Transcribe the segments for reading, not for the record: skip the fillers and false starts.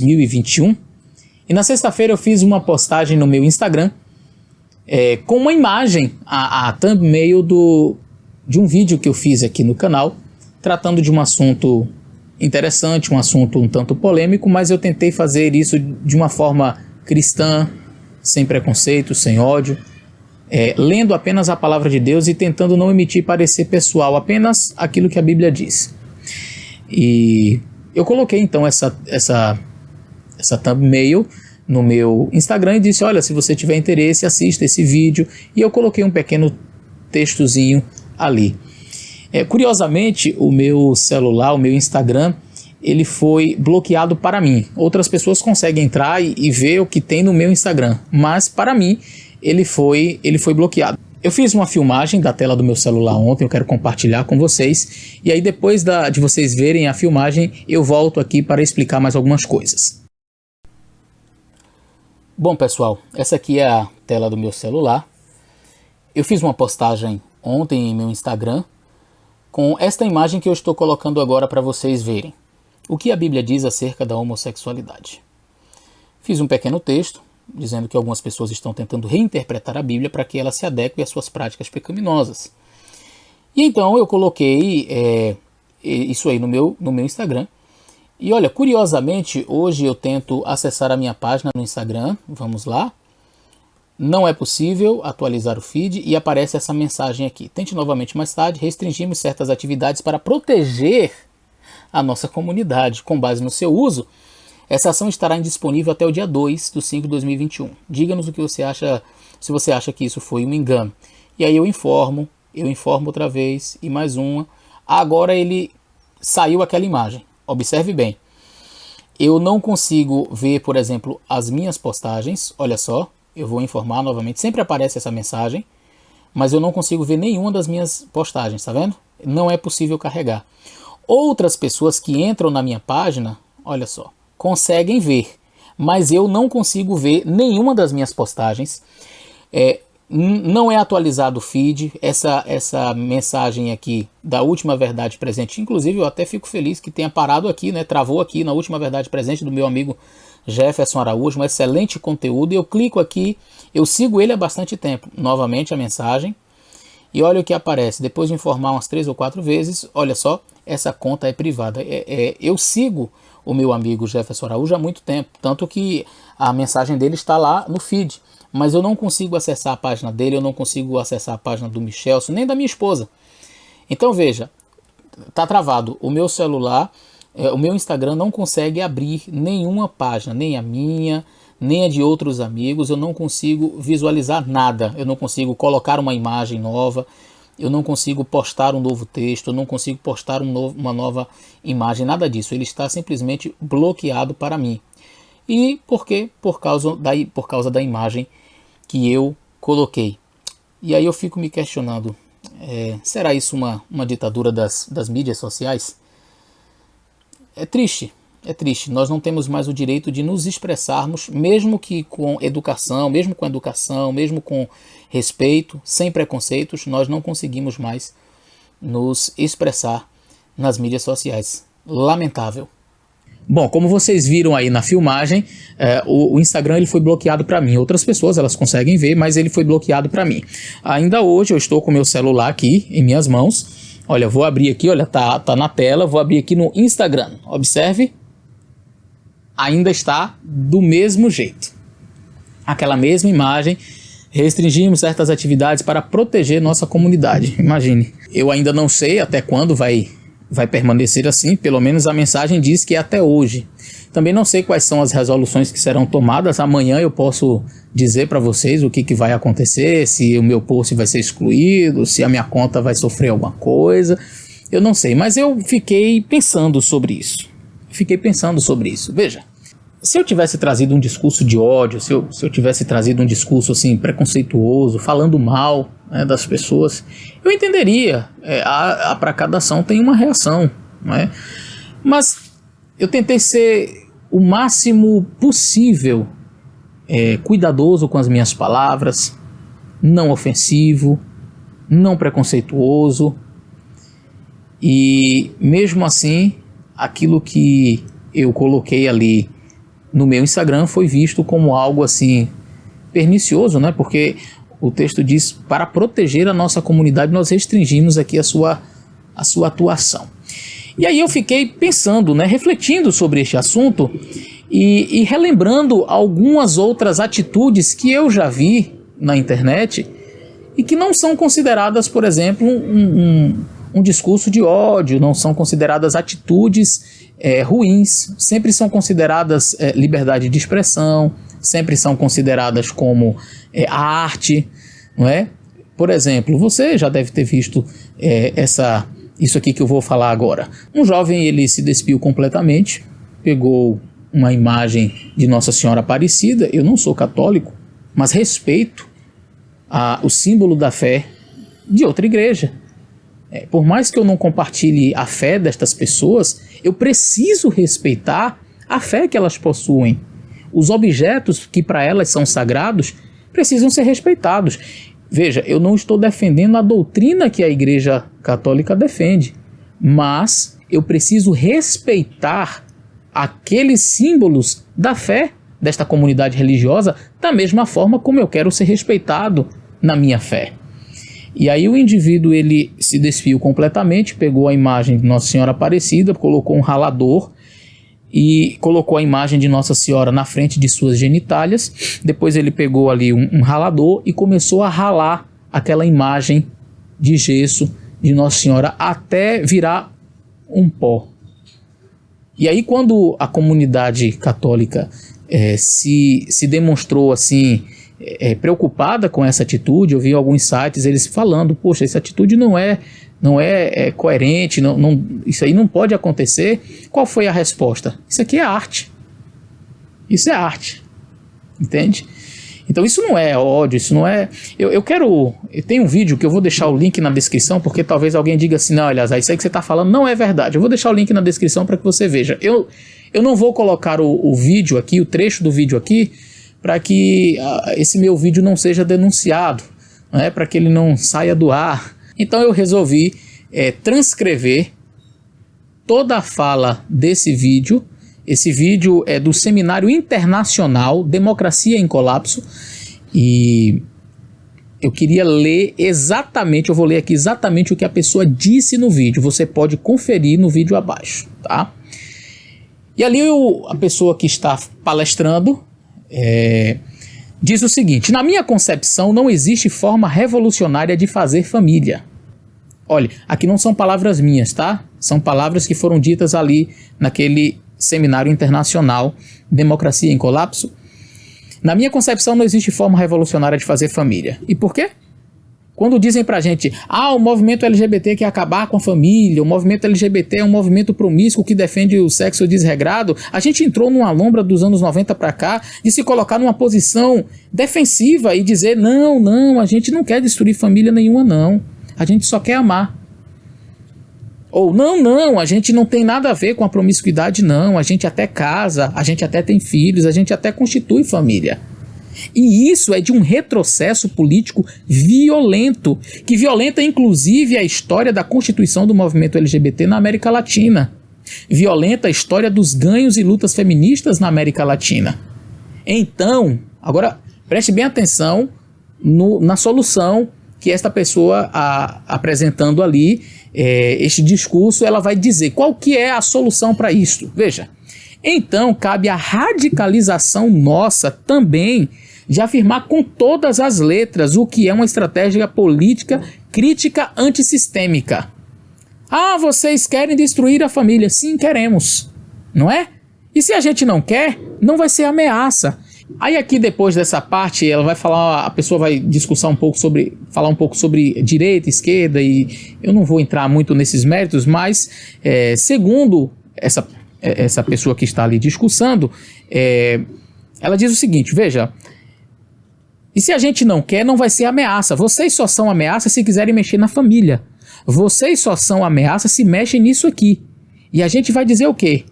2021. E na sexta-feira eu fiz uma postagem no meu Instagram com uma imagem, a thumbnail de um vídeo que eu fiz aqui no canal, tratando de um assunto interessante, um assunto um tanto polêmico, mas eu tentei fazer isso de uma forma cristã, sem preconceito, sem ódio, lendo apenas a palavra de Deus e tentando não emitir parecer pessoal, apenas aquilo que a Bíblia diz. E eu coloquei então essa thumbnail no meu Instagram e disse: olha, se você tiver interesse, assista esse vídeo. E eu coloquei um pequeno textozinho ali. Curiosamente, o meu celular, o meu Instagram, ele foi bloqueado para mim. Outras pessoas conseguem entrar e ver o que tem no meu Instagram, mas para mim ele foi bloqueado. Eu fiz uma filmagem da tela do meu celular ontem, eu quero compartilhar com vocês, e aí depois de vocês verem a filmagem, eu volto aqui para explicar mais algumas coisas. Bom, pessoal, essa aqui é a tela do meu celular. Eu fiz uma postagem ontem em meu Instagram com esta imagem que eu estou colocando agora para vocês verem. O que a Bíblia diz acerca da homossexualidade. Fiz um pequeno texto dizendo que algumas pessoas estão tentando reinterpretar a Bíblia para que ela se adeque às suas práticas pecaminosas. E então eu coloquei isso aí no meu Instagram. E olha, curiosamente, hoje eu tento acessar a minha página no Instagram. Vamos lá. Não é possível atualizar o feed e aparece essa mensagem aqui. Tente novamente mais tarde. Restringimos certas atividades para proteger a nossa comunidade. Com base no seu uso, essa ação estará indisponível até o dia 2/5/2021. Diga-nos o que você acha, se você acha que isso foi um engano. E aí eu informo outra vez e mais uma. Agora ele saiu aquela imagem. Observe bem. Eu não consigo ver, por exemplo, as minhas postagens. Olha só, eu vou informar novamente. Sempre aparece essa mensagem, mas eu não consigo ver nenhuma das minhas postagens, tá vendo? Não é possível carregar. Outras pessoas que entram na minha página, olha só, conseguem ver, mas eu não consigo ver nenhuma das minhas postagens. Não é atualizado o feed, essa mensagem aqui da última verdade presente, inclusive eu até fico feliz que tenha parado aqui, né, travou aqui na última verdade presente do meu amigo Jefferson Araújo, um excelente conteúdo, e eu clico aqui, eu sigo ele há bastante tempo, novamente a mensagem, e olha o que aparece, depois de informar umas 3 ou 4 vezes, olha só, essa conta é privada. Eu sigo o meu amigo Jefferson Araújo há muito tempo, tanto que a mensagem dele está lá no feed, mas eu não consigo acessar a página dele, eu não consigo acessar a página do Michelson, nem da minha esposa. Então veja, está travado o meu celular, o meu Instagram não consegue abrir nenhuma página, nem a minha, nem a de outros amigos, eu não consigo visualizar nada, eu não consigo colocar uma imagem nova, eu não consigo postar um novo texto, eu não consigo postar uma nova imagem, nada disso, ele está simplesmente bloqueado para mim. E por quê? Por causa da imagem que eu coloquei. E aí eu fico me questionando, será isso uma ditadura das mídias sociais? É triste, nós não temos mais o direito de nos expressarmos, mesmo com educação, mesmo com respeito, sem preconceitos, nós não conseguimos mais nos expressar nas mídias sociais. Lamentável. Bom, como vocês viram aí na filmagem, o Instagram ele foi bloqueado para mim. Outras pessoas elas conseguem ver, mas ele foi bloqueado para mim. Ainda hoje eu estou com o meu celular aqui em minhas mãos. Olha, vou abrir aqui, olha, tá na tela. Vou abrir aqui no Instagram. Observe. Ainda está do mesmo jeito. Aquela mesma imagem. Restringimos certas atividades para proteger nossa comunidade. Imagine. Eu ainda não sei até quando vai permanecer assim, pelo menos a mensagem diz que é até hoje. Também não sei quais são as resoluções que serão tomadas. Amanhã eu posso dizer para vocês o que vai acontecer, se o meu post vai ser excluído, se a minha conta vai sofrer alguma coisa. Eu não sei, mas eu fiquei pensando sobre isso. Veja, se eu tivesse trazido um discurso de ódio, se eu tivesse trazido um discurso assim preconceituoso, falando mal, né, das pessoas, eu entenderia. Para cada ação tem uma reação, né? Mas eu tentei ser o máximo possível cuidadoso com as minhas palavras, não ofensivo, não preconceituoso, e mesmo assim aquilo que eu coloquei ali no meu Instagram foi visto como algo assim pernicioso, né? Porque o texto diz: para proteger a nossa comunidade, nós restringimos aqui a sua atuação. E aí eu fiquei pensando, né, refletindo sobre este assunto e relembrando algumas outras atitudes que eu já vi na internet e que não são consideradas, por exemplo, um discurso de ódio, não são consideradas atitudes ruins, sempre são consideradas liberdade de expressão, sempre são consideradas como arte, não é? Por exemplo, você já deve ter visto isso aqui que eu vou falar agora. Um jovem, ele se despiu completamente, pegou uma imagem de Nossa Senhora Aparecida. Eu não sou católico, mas respeito o símbolo da fé de outra igreja. Por mais que eu não compartilhe a fé destas pessoas, eu preciso respeitar a fé que elas possuem. Os objetos que para elas são sagrados precisam ser respeitados. Veja, eu não estou defendendo a doutrina que a Igreja Católica defende, mas eu preciso respeitar aqueles símbolos da fé desta comunidade religiosa da mesma forma como eu quero ser respeitado na minha fé. E aí o indivíduo, ele se despiu completamente, pegou a imagem de Nossa Senhora Aparecida, colocou um ralador e colocou a imagem de Nossa Senhora na frente de suas genitálias. Depois ele pegou ali um ralador e começou a ralar aquela imagem de gesso de Nossa Senhora até virar um pó. E aí quando a comunidade católica se demonstrou assim preocupada com essa atitude, eu vi alguns sites eles falando: poxa, essa atitude não é coerente, isso aí não pode acontecer. Qual foi a resposta? Isso aqui é arte. Isso é arte. Entende? Então isso não é ódio, isso não é... Eu tenho um vídeo que eu vou deixar o link na descrição, porque talvez alguém diga assim: não, aliás, isso aí que você está falando não é verdade. Eu vou deixar o link na descrição para que você veja. Eu não vou colocar o vídeo aqui, o trecho do vídeo aqui, para que esse meu vídeo não seja denunciado, né? Para que ele não saia do ar. Então eu resolvi transcrever toda a fala desse vídeo. Esse vídeo é do Seminário Internacional Democracia em Colapso, e eu queria ler exatamente, eu vou ler aqui exatamente o que a pessoa disse no vídeo. Você pode conferir no vídeo abaixo, tá? E ali a pessoa que está palestrando diz o seguinte: na minha concepção não existe forma revolucionária de fazer família. Olha, aqui não são palavras minhas, tá? São palavras que foram ditas ali naquele Seminário Internacional Democracia em Colapso. Na minha concepção não existe forma revolucionária de fazer família. E por quê? Quando dizem pra gente: o movimento LGBT quer acabar com a família, o movimento LGBT é um movimento promíscuo que defende o sexo desregrado, a gente entrou numa lombra dos anos 90 pra cá de se colocar numa posição defensiva e dizer: não, a gente não quer destruir família nenhuma, não. A gente só quer amar. Ou não, a gente não tem nada a ver com a promiscuidade, não. A gente até casa, a gente até tem filhos, a gente até constitui família. E isso é de um retrocesso político violento, que violenta inclusive a história da constituição do movimento LGBT na América Latina. Violenta a história dos ganhos e lutas feministas na América Latina. Então, agora preste bem atenção na solução que esta pessoa apresentando ali, este discurso, ela vai dizer qual que é a solução para isso. Veja, então cabe a radicalização nossa também de afirmar com todas as letras o que é uma estratégia política crítica antissistêmica. Vocês querem destruir a família? Sim, queremos, não é? E se a gente não quer, não vai ser ameaça. Aí aqui depois dessa parte ela vai falar, a pessoa vai falar um pouco sobre direita, esquerda, e eu não vou entrar muito nesses méritos, mas segundo essa pessoa que está ali discursando, ela diz o seguinte: veja, e se a gente não quer, não vai ser ameaça. Vocês só são ameaça se quiserem mexer na família. Vocês só são ameaça se mexem nisso aqui. E a gente vai dizer o quê?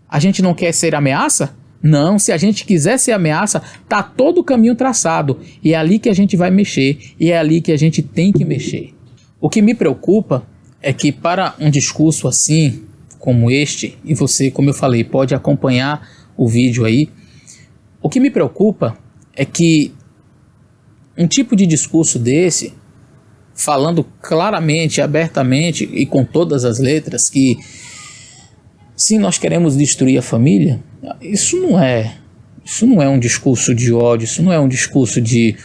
A gente não quer ser ameaça? Não, se a gente quiser ser ameaça, tá todo o caminho traçado. E é ali que a gente vai mexer, e é ali que a gente tem que mexer. O que me preocupa é que para um discurso assim, como este, e você, como eu falei, pode acompanhar o vídeo aí, O que me preocupa é que um tipo de discurso desse, falando claramente, abertamente e com todas as letras que sim, nós queremos destruir a família, isso não é um discurso de ódio, isso não é um discurso de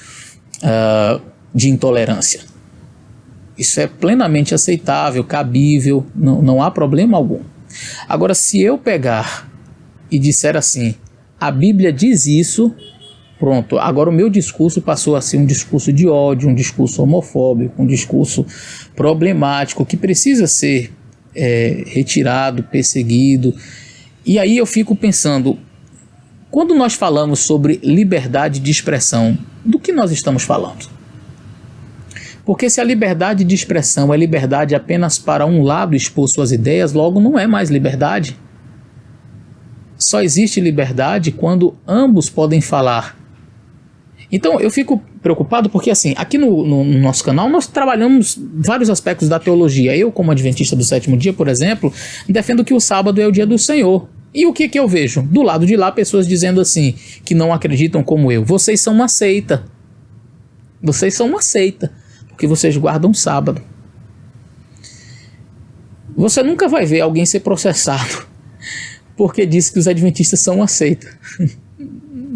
intolerância. Isso é plenamente aceitável, cabível, não há problema algum. Agora, se eu pegar e disser assim, a Bíblia diz isso, pronto, agora o meu discurso passou a ser um discurso de ódio, um discurso homofóbico, um discurso problemático, que precisa ser retirado, perseguido. E aí eu fico pensando, quando nós falamos sobre liberdade de expressão, do que nós estamos falando? Porque se a liberdade de expressão é liberdade apenas para um lado expor suas ideias, logo não é mais liberdade. Só existe liberdade quando ambos podem falar. Então eu fico preocupado porque assim, aqui no nosso canal nós trabalhamos vários aspectos da teologia. Eu, como adventista do sétimo dia, por exemplo, defendo que o sábado é o dia do Senhor. E o que eu vejo? Do lado de lá, pessoas dizendo assim, que não acreditam como eu. Vocês são uma seita. Vocês são uma seita, porque vocês guardam sábado. Você nunca vai ver alguém ser processado porque disse que os adventistas são uma seita.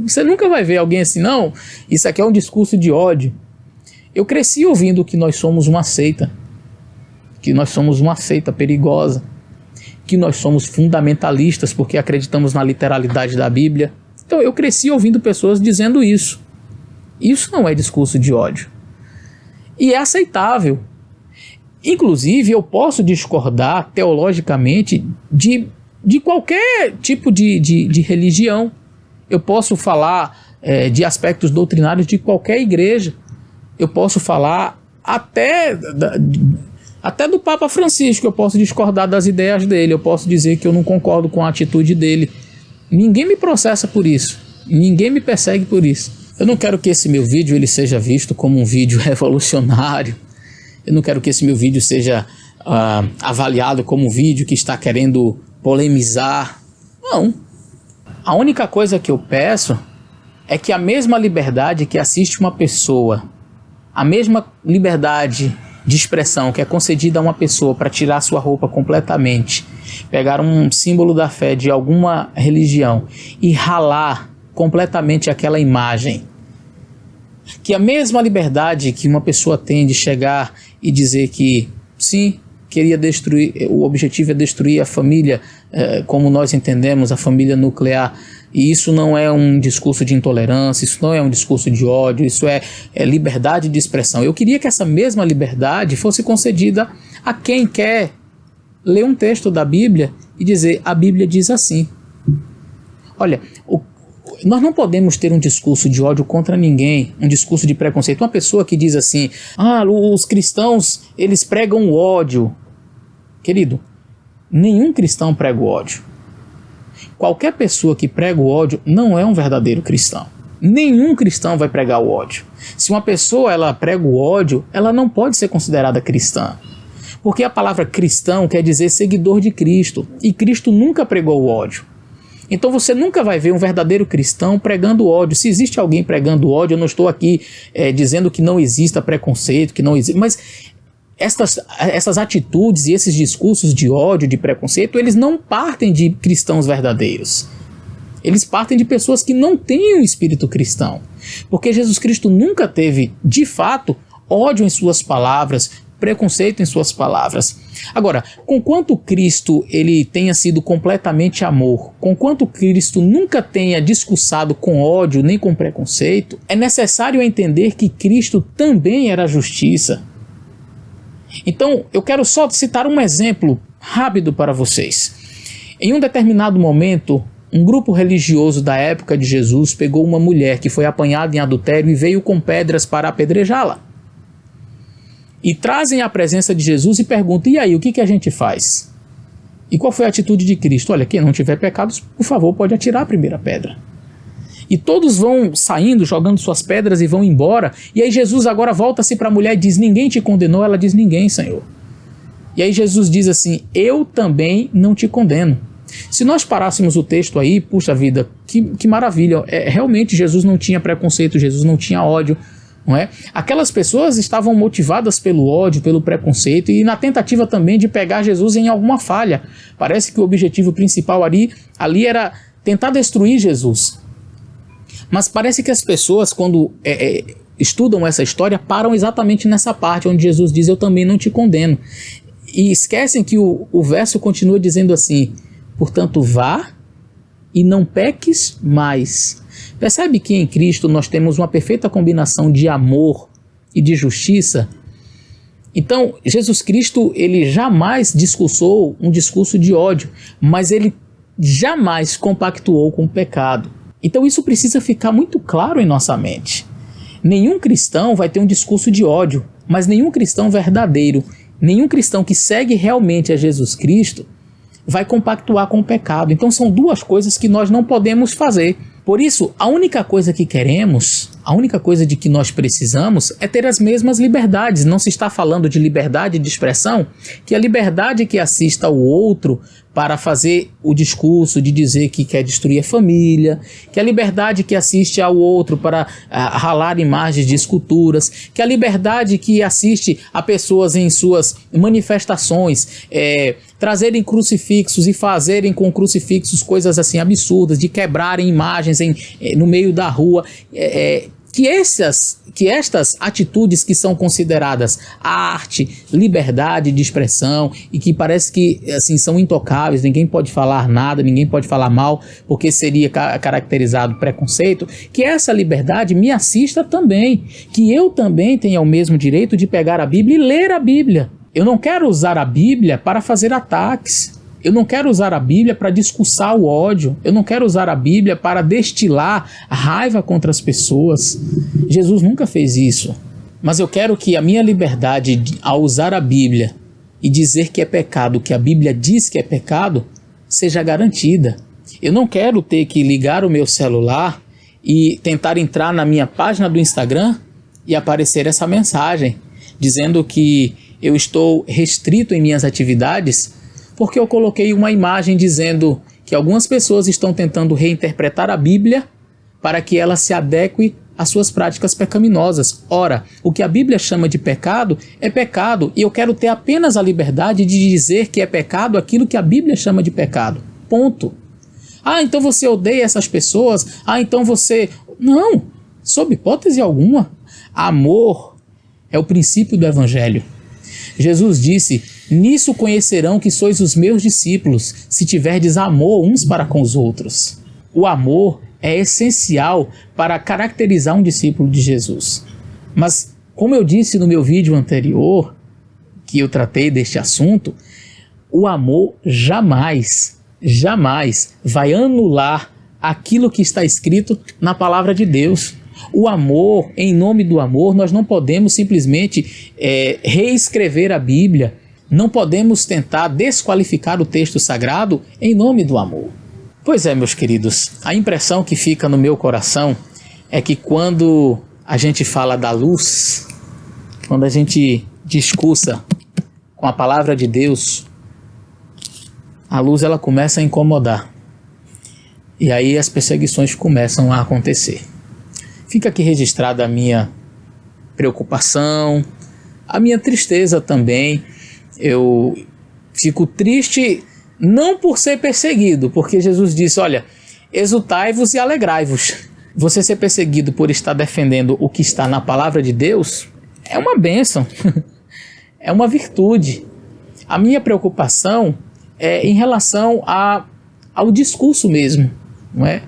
Você nunca vai ver alguém assim, não, isso aqui é um discurso de ódio. Eu cresci ouvindo que nós somos uma seita, perigosa, que nós somos fundamentalistas porque acreditamos na literalidade da Bíblia. Então eu cresci ouvindo pessoas dizendo isso. Isso não é discurso de ódio. E é aceitável. Inclusive eu posso discordar teologicamente de qualquer tipo de religião. Eu posso falar de aspectos doutrinários de qualquer igreja. Eu posso falar até do Papa Francisco. Eu posso discordar das ideias dele. Eu posso dizer que eu não concordo com a atitude dele. Ninguém me processa por isso. Ninguém me persegue por isso. Eu não quero que esse meu vídeo ele seja visto como um vídeo revolucionário. Eu não quero que esse meu vídeo seja avaliado como um vídeo que está querendo polemizar. Não. A única coisa que eu peço é que a mesma liberdade que assiste uma pessoa, a mesma liberdade de expressão que é concedida a uma pessoa para tirar sua roupa completamente, pegar um símbolo da fé de alguma religião e ralar completamente aquela imagem, que a mesma liberdade que uma pessoa tem de chegar e dizer que sim, queria destruir, o objetivo é destruir a família, como nós entendemos, a família nuclear, e isso não é um discurso de intolerância, isso não é um discurso de ódio, isso é liberdade de expressão. Eu queria que essa mesma liberdade fosse concedida a quem quer ler um texto da Bíblia e dizer, a Bíblia diz assim. Olha, nós não podemos ter um discurso de ódio contra ninguém, um discurso de preconceito. Uma pessoa que diz assim, os cristãos, eles pregam o ódio. Querido, nenhum cristão prega o ódio. Qualquer pessoa que prega o ódio não é um verdadeiro cristão. Nenhum cristão vai pregar o ódio. Se uma pessoa ela prega o ódio, ela não pode ser considerada cristã. Porque a palavra cristão quer dizer seguidor de Cristo. E Cristo nunca pregou o ódio. Então você nunca vai ver um verdadeiro cristão pregando ódio. Se existe alguém pregando ódio, eu não estou aqui dizendo que não exista preconceito, que não existe, mas essas atitudes e esses discursos de ódio, de preconceito, eles não partem de cristãos verdadeiros. Eles partem de pessoas que não têm um espírito cristão. Porque Jesus Cristo nunca teve, de fato, ódio em suas palavras, preconceito em suas palavras. Agora, conquanto Cristo ele tenha sido completamente amor, conquanto Cristo nunca tenha discursado com ódio nem com preconceito, é necessário entender que Cristo também era justiça. Então, eu quero só citar um exemplo rápido para vocês. Em um determinado momento, um grupo religioso da época de Jesus pegou uma mulher que foi apanhada em adultério e veio com pedras para apedrejá-la. E trazem à presença de Jesus e perguntam, e aí, o que a gente faz? E qual foi a atitude de Cristo? Olha, quem não tiver pecados, por favor, pode atirar a primeira pedra. E todos vão saindo, jogando suas pedras e vão embora. E aí Jesus agora volta-se para a mulher e diz, ninguém te condenou? Ela diz, ninguém, Senhor. E aí Jesus diz assim, eu também não te condeno. Se nós parássemos o texto aí, puxa vida, que maravilha, realmente Jesus não tinha preconceito, Jesus não tinha ódio, não é? Aquelas pessoas estavam motivadas pelo ódio, pelo preconceito e na tentativa também de pegar Jesus em alguma falha. Parece que o objetivo principal ali era tentar destruir Jesus. Mas parece que as pessoas, quando estudam essa história, param exatamente nessa parte onde Jesus diz: eu também não te condeno. E esquecem que o verso continua dizendo assim: portanto, vá e não peques mais. Percebe que em Cristo nós temos uma perfeita combinação de amor e de justiça? Então, Jesus Cristo, ele jamais discursou um discurso de ódio, mas ele jamais compactuou com o pecado. Então isso precisa ficar muito claro em nossa mente. Nenhum cristão vai ter um discurso de ódio, mas nenhum cristão verdadeiro, nenhum cristão que segue realmente a Jesus Cristo vai compactuar com o pecado. Então são duas coisas que nós não podemos fazer. Por isso, a única coisa que queremos, a única coisa de que nós precisamos é ter as mesmas liberdades. Não se está falando de liberdade de expressão, que a liberdade que assista ao outro para fazer o discurso de dizer que quer destruir a família, que a liberdade que assiste ao outro para ralar imagens de esculturas, que a liberdade que assiste a pessoas em suas manifestações, trazerem crucifixos e fazerem com crucifixos coisas assim absurdas, de quebrarem imagens no meio da rua, que estas atitudes que são consideradas arte, liberdade de expressão e que parece que assim são intocáveis, ninguém pode falar nada, ninguém pode falar mal porque seria caracterizado preconceito, que essa liberdade me assista também, que eu também tenha o mesmo direito de pegar a Bíblia e ler a Bíblia. Eu não quero usar a Bíblia para fazer ataques. Eu não quero usar a Bíblia para discursar o ódio. Eu não quero usar a Bíblia para destilar raiva contra as pessoas. Jesus nunca fez isso. Mas eu quero que a minha liberdade ao usar a Bíblia e dizer que é pecado, que a Bíblia diz que é pecado, seja garantida. Eu não quero ter que ligar o meu celular e tentar entrar na minha página do Instagram e aparecer essa mensagem dizendo que eu estou restrito em minhas atividades porque eu coloquei uma imagem dizendo que algumas pessoas estão tentando reinterpretar a Bíblia para que ela se adeque às suas práticas pecaminosas. Ora, o que a Bíblia chama de pecado é pecado, e eu quero ter apenas a liberdade de dizer que é pecado aquilo que a Bíblia chama de pecado. Ponto. Ah, então você odeia essas pessoas? Ah, então você... Não, sob hipótese alguma. Amor é o princípio do Evangelho. Jesus disse: nisso conhecerão que sois os meus discípulos, se tiverdes amor uns para com os outros. O amor é essencial para caracterizar um discípulo de Jesus. Mas, como eu disse no meu vídeo anterior, que eu tratei deste assunto, o amor jamais vai anular aquilo que está escrito na palavra de Deus. O amor, em nome do amor, nós não podemos simplesmente reescrever a Bíblia, não podemos tentar desqualificar o texto sagrado em nome do amor. Pois é, meus queridos, a impressão que fica no meu coração é que quando a gente fala da luz, quando a gente discursa com a palavra de Deus, a luz ela começa a incomodar. E aí as perseguições começam a acontecer. Fica aqui registrada a minha preocupação, a minha tristeza também. Eu fico triste não por ser perseguido, porque Jesus disse: olha, exultai-vos e alegrai-vos. Você ser perseguido por estar defendendo o que está na palavra de Deus é uma bênção, é uma virtude. A minha preocupação é em relação ao discurso mesmo, não é?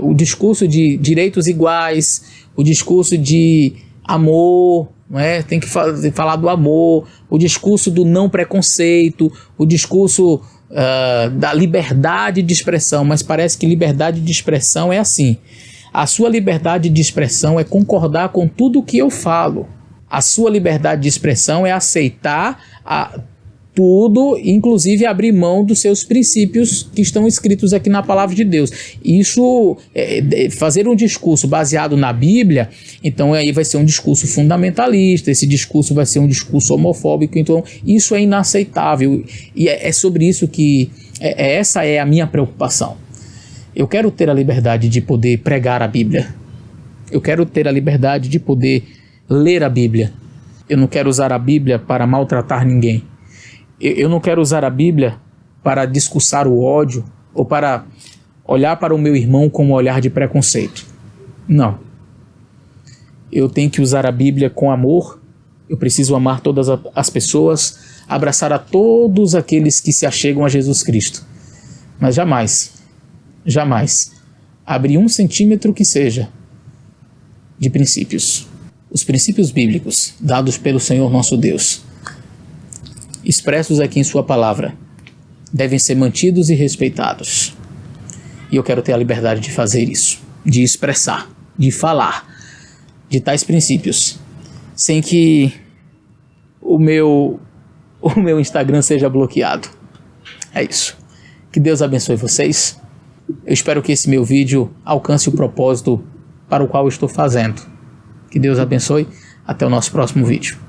O discurso de direitos iguais, o discurso de amor, não é? Tem que falar do amor, o discurso do não preconceito, o discurso da liberdade de expressão, mas parece que liberdade de expressão é assim. A sua liberdade de expressão é concordar com tudo o que eu falo. A sua liberdade de expressão é aceitar tudo, inclusive abrir mão dos seus princípios que estão escritos aqui na palavra de Deus. Isso, fazer um discurso baseado na Bíblia, então aí vai ser um discurso fundamentalista, esse discurso vai ser um discurso homofóbico, então isso é inaceitável. E é sobre isso que Essa é a minha preocupação. Eu quero ter a liberdade de poder pregar a Bíblia. Eu quero ter a liberdade de poder ler a Bíblia. Eu não quero usar a Bíblia para maltratar ninguém. Eu não quero usar a Bíblia para discursar o ódio ou para olhar para o meu irmão com um olhar de preconceito. Não. Eu tenho que usar a Bíblia com amor. Eu preciso amar todas as pessoas, abraçar a todos aqueles que se achegam a Jesus Cristo. Mas jamais abrir 1 centímetro que seja de princípios. Os princípios bíblicos dados pelo Senhor nosso Deus, expressos aqui em sua palavra, devem ser mantidos e respeitados. E eu quero ter a liberdade de fazer isso, de expressar, de falar de tais princípios, sem que o meu Instagram seja bloqueado. É isso. Que Deus abençoe vocês. Eu espero que esse meu vídeo alcance o propósito para o qual eu estou fazendo. Que Deus abençoe. Até o nosso próximo vídeo.